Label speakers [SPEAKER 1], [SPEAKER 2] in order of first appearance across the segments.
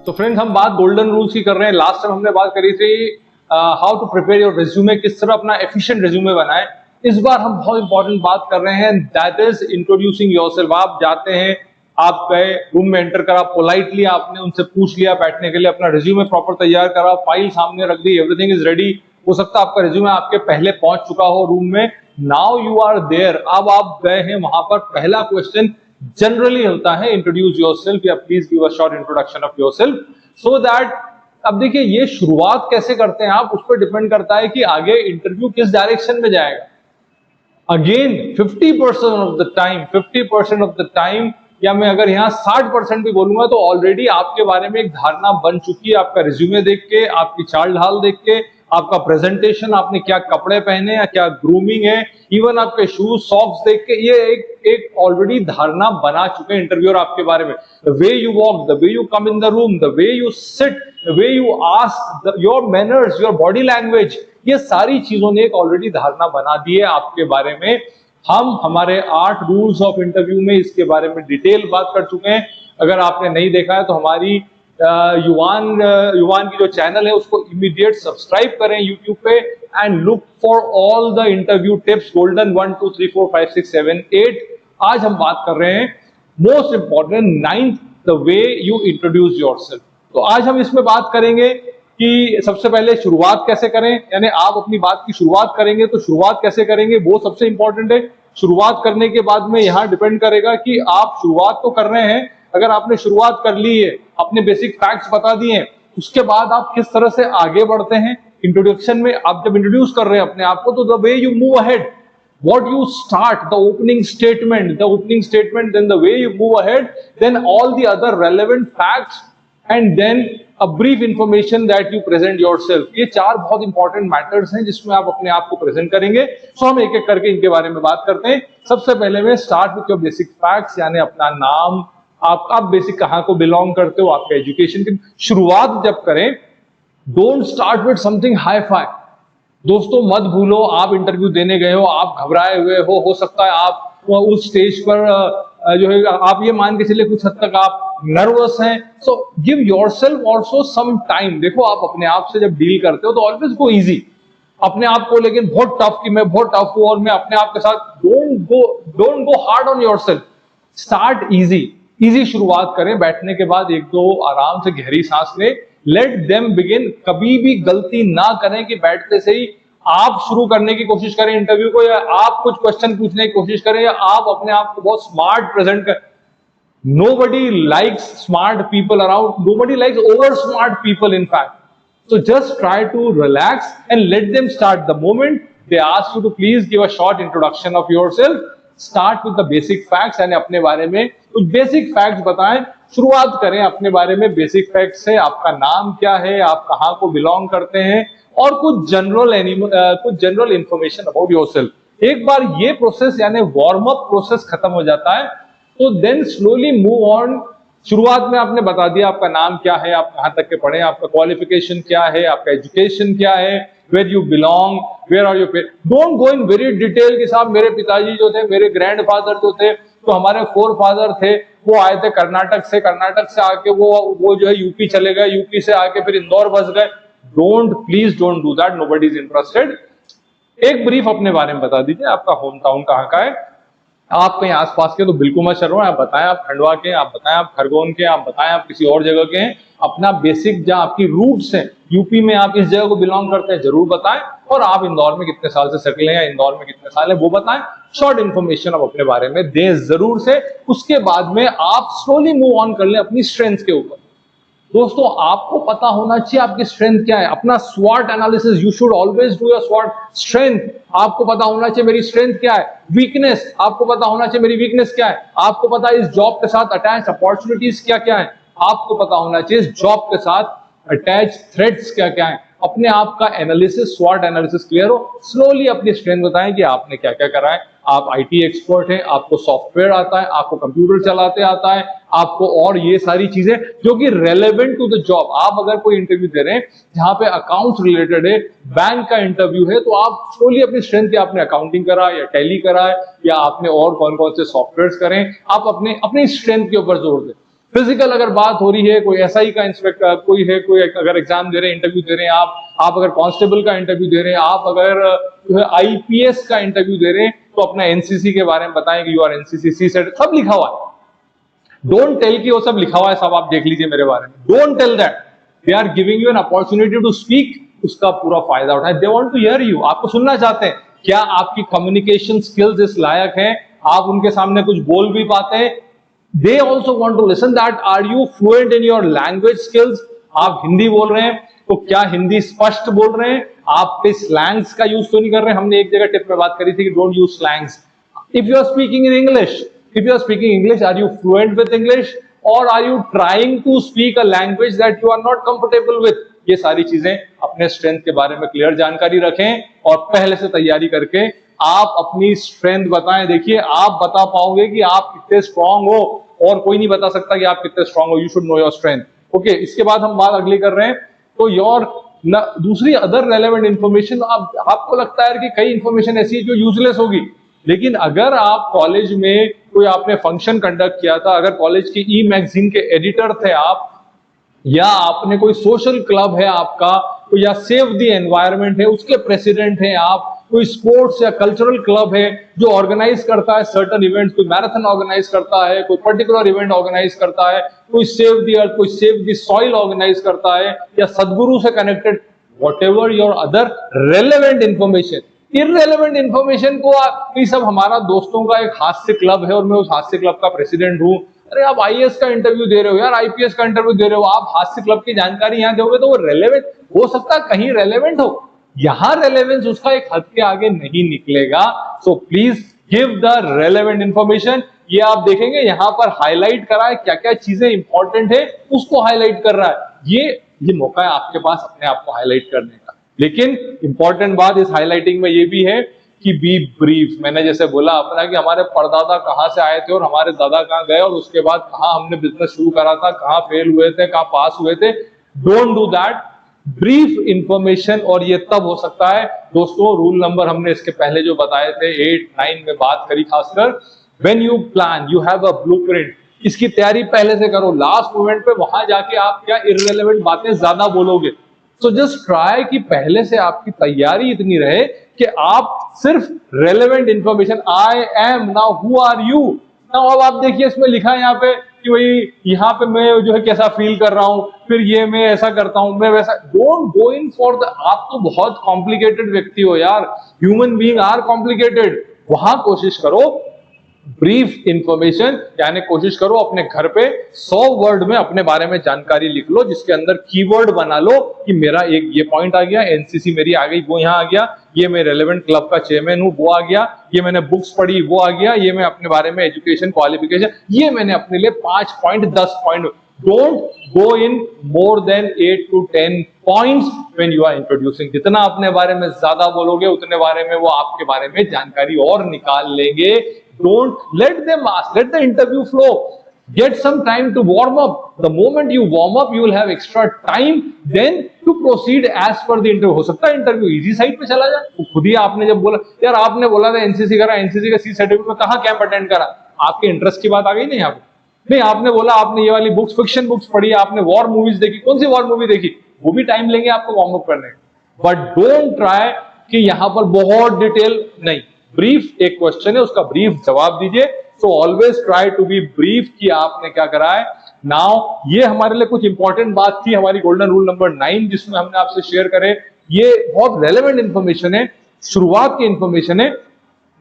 [SPEAKER 1] तो फ्रेंड्स, हम बात गोल्डन रूल्स की कर रहे हैं। लास्ट टाइम हमने बात करी थी how to prepare your resume, किस तरह अपना एफिशिएंट रिज्यूमे बनाएं। इस बार हम बहुत इंपॉर्टेंट बात कर रहे हैं, दैट इज इंट्रोड्यूसिंग योरसेल्फ। आप जाते हैं, आप गए, रूम में एंटर करा, पोलाइटली आपने उनसे पूछ लिया बैठने के लिए, अपना रिज्यूमे प्रॉपर तैयार करा, फाइल सामने रख दी, एवरीथिंग इज रेडी। हो सकता है आपका रिज्यूमे आपके पहले पहुंच चुका हो रूम में, नाउ यू आर देयर। अब आप गए हैं वहां पर, पहला क्वेश्चन जनरली होता है इंट्रोड्यूस योरसेल्फ या please give a short introduction of yourself, so that. अब देखिए, ये शुरुआत कैसे करते हैं आप, उस पर डिपेंड करता है कि आगे इंटरव्यू किस डायरेक्शन में जाएगा। अगेन 50% ऑफ द टाइम, या मैं अगर यहाँ 60% भी बोलूंगा तो ऑलरेडी आपके बारे में एक धारणा बन चुकी है। आपका रिज्यूमे देख के, आपकी चाल ढाल देख के, आपका प्रेजेंटेशन, आपने क्या कपड़े पहने या क्या ग्रूमिंग है, इवन आपके शूज सॉक्स देख के ये एक ऑलरेडी धारणा बना चुके हैं इंटरव्यूअर आपके बारे में। The way you walk, the way you come in the room, the way you sit, the way you ask, your manners, your body language, ये सारी चीजों ने एक ऑलरेडी धारणा बना दी है आपके बारे में। हम हमारे 8 रूल्स ऑफ इंटरव्यू में इसके बारे में डिटेल बात कर चुके हैं। अगर आपने नहीं देखा है तो हमारी युवान की जो चैनल है उसको इमीडिएट सब्सक्राइब करें यूट्यूब पे, and look for all the interview tips, golden 1 2 3 4 5 6 7 8। आज हम बात कर रहे हैं most important 9th, the way you introduce yourself. तो आज हम इसमें बात करेंगे कि सबसे पहले शुरुआत कैसे करें, यानी आप अपनी बात की शुरुआत करेंगे तो शुरुआत कैसे करेंगे वो सबसे इंपॉर्टेंट है। शुरुआत करने के बाद में यहां डिपेंड करेगा कि आप शुरुआत तो कर रहे हैं, अगर आपने शुरुआत कर ली है, अपने बेसिक फैक्ट्स बता दिए, उसके बाद आप किस तरह से आगे बढ़ते हैं। इंट्रोडक्शन में आप जब इंट्रोड्यूस कर रहे हैं अपने आप को, तो the way you move ahead, what you start, the opening statement, then the way you move ahead, then all the other relevant facts, and then a brief information that you present yourself। ये 4 बहुत important matters हैं जिसमें आप अपने आप को present करेंगे। सो हम एक एक करके इनके बारे में बात करते हैं। सबसे पहले में start with your basic facts, यानी अपना नाम, आप बेसिक कहां को बिलोंग करते हो, आपका एजुकेशन की शुरुआत जब करें, don't start with something hi fi. दोस्तों, मत भूलो, आप इंटरव्यू देने गए हो, आप घबराए हुए हो सकता है आप उस स्टेज पर जो है आप ये मान के चले कुछ हद तक आप नर्वस हैं। So give yourself also some time. देखो, आप अपने आप से जब डील करते हो तो ऑलवेज गो इजी अपने आप को, लेकिन बहुत टफ कि मैं बहुत टफ हूं और मैं अपने आप के साथ, don't go hard on yourself. Start easy शुरुआत करें। बैठने के बाद 1-2 आराम से गहरी सांस लें, लेट देम बिगिन। कभी भी गलती ना करें कि बैठते से ही आप शुरू करने की कोशिश करें इंटरव्यू को, या आप कुछ क्वेश्चन पूछने की कोशिश करें, या आप अपने आप को बहुत स्मार्ट प्रेजेंट करें। Nobody likes smart people around, nobody likes over smart people in fact. So just try to relax and let them start. The moment they ask you to please give a short introduction of yourself, start with the basic facts, यानी अपने बारे में कुछ basic facts बताएं। शुरुआत करें अपने बारे में बेसिक फैक्ट्स से। आपका नाम क्या है, आप कहां को बिलोंग करते हैं, और कुछ जनरल इंफॉर्मेशन अबाउट योरसेल्फ। एक बार ये प्रोसेस यानी वार्म अप प्रोसेस खत्म हो जाता है, तो देन स्लोली मूव ऑन। शुरुआत में आपने बता दिया आपका नाम क्या है, आप कहां तक के पढ़े, आपका क्वालिफिकेशन क्या है, आपका एजुकेशन क्या है, where you belong, where are your parents. Don't go in very detail कि साहब मेरे पिताजी जो थे, मेरे ग्रैंडफादर जो थे, तो हमारे फोरफादर थे, वो आए थे कर्नाटक से आके वो जो है यूपी चले गए, यूपी से आके फिर इंदौर बस गए। Please don't do that, nobody is interested. एक ब्रीफ अपने बारे में बता दीजिए, आपका होम टाउन कहाँ का है, आप कहीं आसपास के तो बिल्कुल मत शर्मा, आप बताएं आप खंडवा के, आप बताएं आप खरगोन के, आप बताएं आप किसी और जगह के हैं। अपना बेसिक जहां आपकी रूट्स हैं, यूपी में आप इस जगह को बिलोंग करते हैं जरूर बताएं, और आप इंदौर में कितने साल से सेटल हैं या इंदौर में कितने साल है वो बताएं। शॉर्ट इन्फॉर्मेशन आप अपने बारे में दें जरूर से। उसके बाद में आप स्लोली मूव ऑन कर लें अपनी स्ट्रेंथ के ऊपर। दोस्तों, आपको पता होना चाहिए आपकी स्ट्रेंथ क्या है, अपना स्वॉट analysis. You should always do your स्वॉट। Strength आपको पता होना चाहिए मेरी स्ट्रेंथ क्या है, वीकनेस आपको पता होना चाहिए मेरी वीकनेस क्या है, आपको पता है इस जॉब के साथ अटैच अपॉर्चुनिटीज क्या क्या है, आपको पता होना चाहिए इस जॉब के साथ अटैच थ्रेट्स क्या क्या है। अपने आप का एनालिसिस, स्वॉट एनालिसिस क्लियर हो, स्लोली अपनी स्ट्रेंथ बताएं कि आपने क्या क्या करा है। आप आईटी एक्सपर्ट हैं, आपको सॉफ्टवेयर आता है, आपको कंप्यूटर चलाते आता है, आपको और ये सारी चीजें जो कि रेलेवेंट टू द जॉब। आप अगर कोई इंटरव्यू दे रहे हैं जहां पे अकाउंट्स रिलेटेड है, बैंक का इंटरव्यू है, तो आप स्लोली अपनी स्ट्रेंथ की, आपने अकाउंटिंग करा या टैली करा है, या आपने और कौन कौन से सॉफ्टवेयर करें, आप अपने स्ट्रेंथ के ऊपर जोर दें। फिजिकल अगर बात हो रही है, कोई एसआई का इंस्पेक्टर कोई है, कोई अगर एग्जाम दे रहे हैं, इंटरव्यू दे रहे हैं आप अगर कांस्टेबल का इंटरव्यू दे रहे हैं, आप अगर जो है आईपीएस का इंटरव्यू दे रहे हैं, तो अपना एनसीसी के बारे में बताएं कि you are NCC C cert, सब लिखा हुआ है। डोंट टेल कि वो सब लिखा हुआ है, सब आप देख लीजिए मेरे बारे में, don't tell that. They are giving you an opportunity to speak, उसका पूरा फायदा उठाएं। They want to hear you, आपको सुनना चाहते हैं। क्या आपकी कम्युनिकेशन स्किल्स इस लायक है, आप उनके सामने कुछ बोल भी पाते हैं? They also want to listen that are you fluent in your language skills? आप हिंदी बोल रहे हैं तो क्या हिंदी स्पष्ट बोल रहे हैं? आप पे स्लैंग्स का यूज तो नहीं कर रहे हैं? हमने एक जगह टिप में बात करी थी कि don't use slangs. If you are speaking in English, if you are speaking English, are you fluent with English और are you trying to speak a language that you are not comfortable with? ये सारी चीजें अपने strength के बारे में clear जानकारी रखें और पहले से तैयारी करके आप अपनी स्ट्रेंथ बताएं। देखिए, आप बता पाओगे कि आप कितने स्ट्रांग हो और कोई नहीं बता सकता कि आप कितने स्ट्रांग हो। You should know your strength. Okay, इसके बाद हम बात अगली कर रहे हैं। तो योर दूसरी अदर रेलेवेंट इंफॉर्मेशन, आपको लगता है कि कई इंफॉर्मेशन ऐसी है जो यूजलेस होगी, लेकिन अगर आप कॉलेज में कोई आपने फंक्शन कंडक्ट किया था, अगर कॉलेज की ई मैगजीन के एडिटर थे आप, या आपने कोई सोशल क्लब है आपका, या सेव द एनवायरनमेंट है उसके प्रेसिडेंट हैं आप, कोई स्पोर्ट्स या कल्चरल क्लब है जो ऑर्गेनाइज करता है सर्टन इवेंट्स, कोई मैराथन ऑर्गेनाइज करता है, कोई पर्टिकुलर इवेंट ऑर्गेनाइज करता है, कोई सेव द अर्थ, कोई सेव द सॉइल ऑर्गेनाइज करता है, या सदगुरु से connected, whatever your other relevant information. Irrelevant information को ये सब हमारा दोस्तों का एक हास्य क्लब है और मैं उस हास्य क्लब का प्रेसिडेंट हूं। अरे आप आईएएस का इंटरव्यू दे रहे हो यार, आईपीएस का इंटरव्यू दे रहे हो, आप हास्य क्लब की जानकारी यहां दोगे तो वो रेलेवेंट हो सकता है, कहीं रेलेवेंट हो, यहां रेलेवेंस उसका एक हद के आगे नहीं निकलेगा। So please give the relevant information. ये आप देखेंगे यहां पर हाईलाइट करा है, क्या क्या चीजें इंपॉर्टेंट है उसको हाईलाइट कर रहा है। ये मौका है आपके पास अपने आप को हाईलाइट करने का। लेकिन इंपॉर्टेंट बात इस हाईलाइटिंग में ये भी है कि बी ब्रीफ। मैंने जैसे बोला अपना कि हमारे परदादा कहां से आए थे और हमारे दादा कहां गए और उसके बाद कहां हमने बिजनेस शुरू करा था, कहां फेल हुए थे, कहां पास हुए थे। Don't do that. Brief information, और ये तब हो सकता है दोस्तों, रूल नंबर हमने इसके पहले जो बताए थे 8, 9 में बात करी खासकर, when you plan you have a blueprint, इसकी तैयारी पहले से करो। लास्ट मोमेंट पे वहां जाके आप क्या इररिलेवेंट बातें ज्यादा बोलोगे। सो जस्ट ट्राई कि पहले से आपकी तैयारी इतनी रहे कि आप सिर्फ relevant information, I am now, who are you now. अब आप देखिए इसमें लिखा है यहाँ पे कि भाई यहाँ पे मैं जो है कैसा फील कर रहा हूं, फिर ये मैं ऐसा करता हूं, मैं वैसा। Don't go in for the, आप तो बहुत कॉम्प्लिकेटेड व्यक्ति हो यार, ह्यूमन बीइंग आर कॉम्प्लिकेटेड। वहां कोशिश करो ब्रीफ इंफॉर्मेशन, यानी कोशिश करो अपने घर पे 100 वर्ड में अपने बारे में जानकारी लिख लो, जिसके अंदर कीवर्ड बना लो कि मेरा एक ये पॉइंट आ गया, एनसीसी मेरी आ गई, वो यहाँ आ गया, ये मैं रेलेवेंट क्लब का चेयरमैन हूं, वो आ गया, ये मैंने बुक्स पढ़ी, वो आ गया, ये मैं अपने बारे में एजुकेशन क्वालिफिकेशन, ये मैंने अपने लिए 5 point 10 point. Don't go in more than 8 to 10 points when you are introducing. जितना अपने बारे में ज्यादा बोलोगे उतने बारे में वो आपके बारे में जानकारी और निकाल लेंगे। Don't let them ask, let the interview flow. Get some time to warm up. The moment you warm up, you will have extra time then to proceed as per the interview. हो सकता है interview easy side पे चला जाए। खुद ही आपने जब बोला यार, आपने बोला था एनसीसी करा, एनसीसी का सी सर्टिफिकेट में कहाँ कैंप अटेंड करा, आपके इंटरेस्ट की बात आ गई नहीं यहाँ पे। नहीं, आपने बोला आपने ये वाली बुक्स, फिक्शन बुक्स पढ़ी, आपने वॉर मूवीज देखी, कौन सी वॉर मूवी देखी, वो भी टाइम लेंगे आपको वार्म अप करने। बट डोंट ट्राई कि यहां पर बहुत डिटेल नहीं। ब्रीफ एक क्वेश्चन है, उसका ब्रीफ जवाब दीजिए। So always try to be brief कि आपने क्या करा है। नाउ ये हमारे लिए कुछ इंपॉर्टेंट बात थी, हमारी गोल्डन रूल नंबर 9, जिसमें हमने आपसे शेयर करे। ये बहुत रेलेवेंट इंफॉर्मेशन है, शुरुआत की इंफॉर्मेशन है।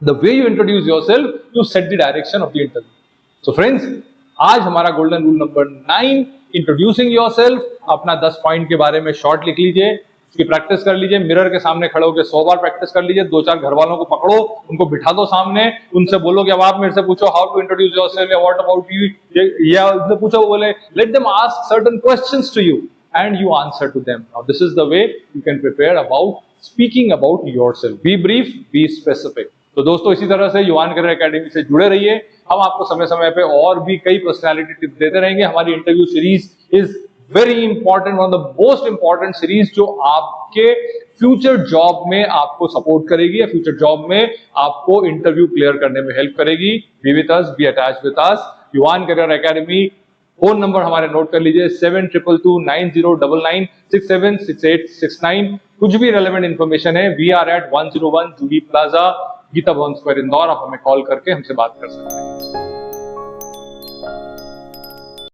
[SPEAKER 1] The way you introduce yourself, you set the direction of the interview. So friends, आज हमारा golden rule number 9, introducing yourself. अपना 10 पॉइंट के बारे में शॉर्ट लिख लीजिए, उसकी प्रैक्टिस कर लीजिए, मिरर के सामने खड़े होकर 100 बार प्रैक्टिस कर लीजिए। 2-4 घर वालों को पकड़ो, उनको बिठा दो सामने, उनसे बोलो कि अब आप मेरे से पूछो हाउ टू इंट्रोड्यूस योरसेल्फ या व्हाट अबाउट यू, या उनसे पूछो, बोले let them ask certain questions to you and you answer to them. Now this is the way you can prepare about speaking about yourself. Be brief, be specific. तो दोस्तों, इसी तरह से युवान करियर एकेडमी से जुड़े रहिए। हम आपको समय समय पे और भी कई पर्सनालिटी टिप्स देते रहेंगे। हमारी interview series is very important, one of the most important series, जो आपके फ्यूचर जॉब में आपको सपोर्ट करेगी या फ्यूचर जॉब में आपको इंटरव्यू क्लियर करने में हेल्प करेगी। Be with us, be attached with us. Yuvan career academy phone number हमारे नोट कर लीजिए 72290996768669। कुछ भी रेलेवेंट इन्फॉर्मेशन है, we are at 101 Juhi plaza, Geeta Bhavan square, Indore. आप हमें कॉल करके हमसे बात कर सकते हैं।